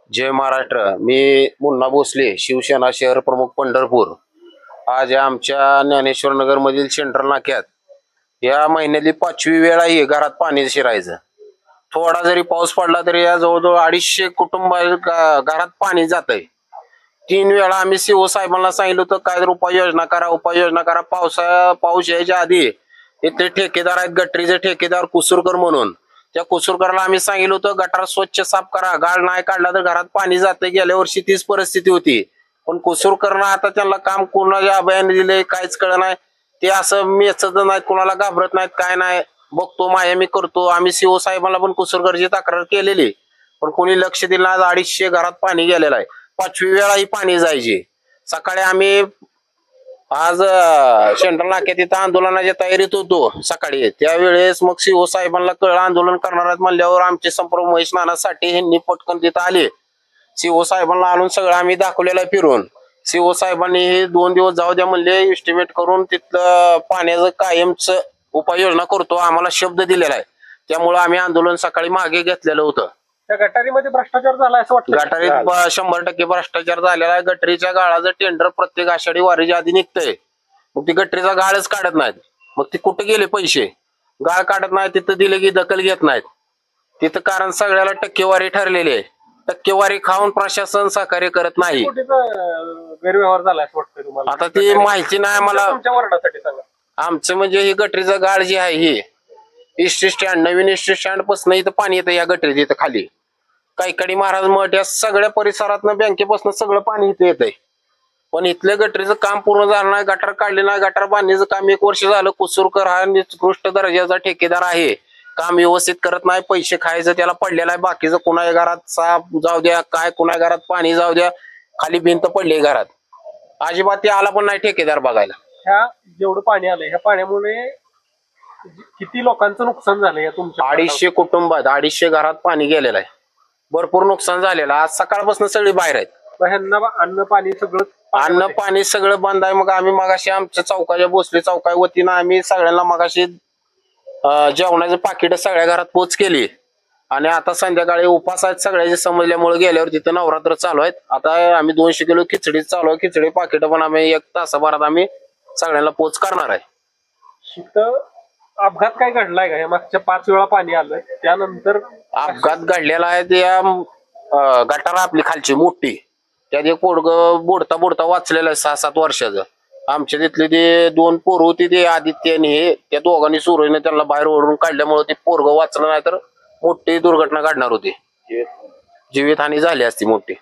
जय महाराष्ट्र। मी मुन्ना भोसले, शिवसेना शहर प्रमुख पंढरपूर। आज आमच्या ज्ञानेश्वर नगर मधील सेंट्रल नाक्यात या महिन्यातली 5वी वेळ आहे घरात पाणी शिरायचं। थोडा जरी पाऊस पडला तरी या जवळजवळ 250 कुटुंब घरात पाणी जातंय। 3 वेळा आम्ही सीओ साहेबांना सांगितलं होतं काय उपाययोजना करा। पाऊस यायच्या आधी इथे ठेकेदार आहेत, गटरीचे ठेकेदार कुसूरकर म्हणून, त्या कुसूरकरला आम्ही सांगितलं होतं गटार स्वच्छ साफ करा, गाळ नाही काढला तर घरात पाणी जाते। गेल्या वर्षी तीच परिस्थिती होती, पण कुसूरकरनं आता त्यांना काम कोणाच्या अभयान दिले काहीच कळ नाही। ते असं मेचत नाहीत, कोणाला घाबरत नाहीत, काय नाही, बघतो माया मी करतो। आम्ही सीओ साहेबांना पण कुसूरकरची तक्रार केलेली, पण कोणी लक्ष दिलं नाही। 250 घरात पाणी गेलेलं आहे। 5वी वेळा ही पाणी जायची। सकाळी आम्ही आज सेंट्रल नाक्यात इथं आंदोलनाच्या तयारीत होतो सकाळी, त्यावेळेस मग सीओ साहेबांना कळलं आंदोलन करणार आहेत म्हणल्यावर आमचे संपर्क महेश नानासाठी ह्यांनी पटकन तिथं आले। सीओ साहेबांना आणून सगळं आम्ही दाखवलेलं फिरून। सीओ साहेबांनी हे 2 दिवस जाऊ द्या म्हणले, एस्टिमेट करून तिथलं पाण्याचं कायमच उपाययोजना करतो आम्हाला शब्द दिलेला आहे। त्यामुळे आम्ही आंदोलन सकाळी मागे घेतलेलं होतं। त्या गटारीमध्ये भ्रष्टाचार झाला असं वाटतं? गटारीत 100% भ्रष्टाचार झालेला आहे। गटरीच्या गाळाचं टेंडर प्रत्येक आषाढी वारीच्या आधी निघतंय, मग ती गटरीचा गाळच काढत नाहीत। मग ती कुठे गेले पैसे? गाळ काढत नाही, तिथं दिले की दखल घेत नाहीत तिथं, कारण सगळ्याला टक्केवारी ठरलेली आहे। टक्केवारी खाऊन प्रशासन सहकार्य करत नाही। गैरव्यवहार झाला असं वाटतं तुम्हाला? आता ती माहिती नाही मला, तुमच्या वर्णासाठी सांगा। आमचं म्हणजे ही गटरीचं गाळ जी आहे ही एसटी स्टँड, नवीन एसटी स्टँड पासून इथं पाणी येतं या गटरीत, इथं खाली कैकाडी महाराज मठ या सगळ्या परिसरातनं बँकेपासून सगळं पाणी इथे येतंय। पण इथल्या गटरीचं काम पूर्ण झालं नाही, गटार काढले नाही। गटार बांधण्याचं काम 1 वर्ष झालं। कुसूरकर हा निकृष्ट दर्जाचा ठेकेदार आहे, काम व्यवस्थित करत नाही। पैसे खायचं त्याला पडलेलं आहे। बाकीचं कुणा घरात साप जाऊ द्या, काय कुणा घरात पाणी जाऊ द्या, खाली भिंत पडली घरात, अजिबात ते आला पण नाही ठेकेदार बघायला। ह्या जेवढं पाणी आलंय, ह्या पाण्यामुळे किती लोकांचं नुकसान झालंय या तुमच्या? 250 कुटुंब आहेत, 250 घरात पाणी गेलेलं आहे, भरपूर नुकसान झालेलं। आज सकाळपासून सगळी बाहेर आहेत। ह्यांना अन्न पाणी सगळं बंद आहे। मग आम्ही मगाशी आमच्या चौकाच्या भोसले चौका वतीनं आम्ही सगळ्यांना मगाशी जेवणाचं पाकिट सगळ्या घरात पोच केली, आणि आता संध्याकाळी उपास आहेत सगळ्याचे समजल्यामुळे गेल्यावर तिथं नवरात्र चालू आहेत। आता आम्ही 200 किलो खिचडी चालू आहे, खिचडी पाकिट पण आम्ही 1 तासाभरात आम्ही सगळ्यांना पोच करणार आहे। तिथं अपघात काय घडलाय का? मागच्या 5 वेळा पाणी आलं त्यानंतर अपघात घडलेला आहे। त्या गटार आपली खालची मोठी, त्यात एक पोरगं बुडता वाचलेलं आहे 6-7 वर्षाचं। आमच्या तिथले ते 2 पोरं होती, ते आदित्य आणि हे, त्या दोघांनी सुरईने त्यांना बाहेर ओढून काढल्यामुळे ते पोरगं वाचलं, नाही तर मोठी दुर्घटना घडणार होती, जीवितहानी झाली असती मोठी।